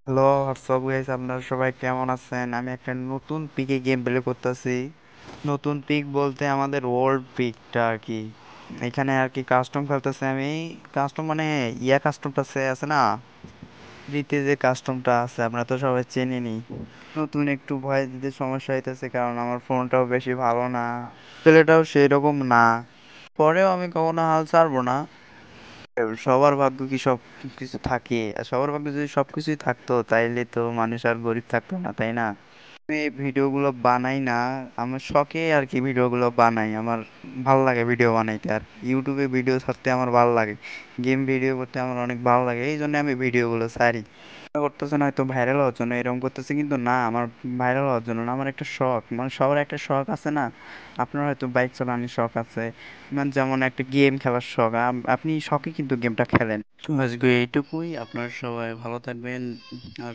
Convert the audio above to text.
Hello WhatsApp guys, আপনারা সবাই কেমন আছেন? আমি একটা নতুন পিকে গেম প্লে করতেছি। নতুন পিক বলতে আমাদের ওল্ড পিকটা আর কি। এখানে আর কি কাস্টম খেলতেছি আমি। কাস্টম মানে কাস্টমটা আছে না, ফ্রিতে যে কাস্টমটা আছে আপনারা তো সবাই চেনেনই। নতুন একটু ভয় দিতে সমস্যা হইতেছে কারণ আমার ফোনটাও বেশি ভালো না, প্লেটাও সেই রকম না। পরেও আমি কখনো হাল ছাড়বো না। সবার ভাগ্য কি সব কিছু থাকে? আর সবার ভাগ্য যদি সবকিছুই থাকতো তাইলে তো মানুষ আর গরিব থাকতো না, তাই না? আমি এই ভিডিওগুলো বানাই না, আমার শখে আর কি ভিডিওগুলো বানাই। আমার ভালো লাগে ভিডিও বানাইতে, আর ইউটিউবে ভিডিও ছাড়তে আমার ভালো লাগে। গেম ভিডিও করতে আমার অনেক ভালো লাগে, এই জন্য আমি ভিডিওগুলো ছাড়ি। মনে করতেছেন হয়তো ভাইরাল হওয়ার জন্য এরকম করতেছে, কিন্তু না, আমার ভাইরাল হওয়ার জন্য না, আমার একটা শখ। মানে সবার একটা শখ আছে না? আপনার হয়তো বাইক চালানোর শখ আছে, মানে যেমন একটা গেম খেলার শখ। আপনি শখে কিন্তু গেমটা খেলেন। তো আজকে এইটুকুই, আপনারা সবাই ভালো থাকবেন। আর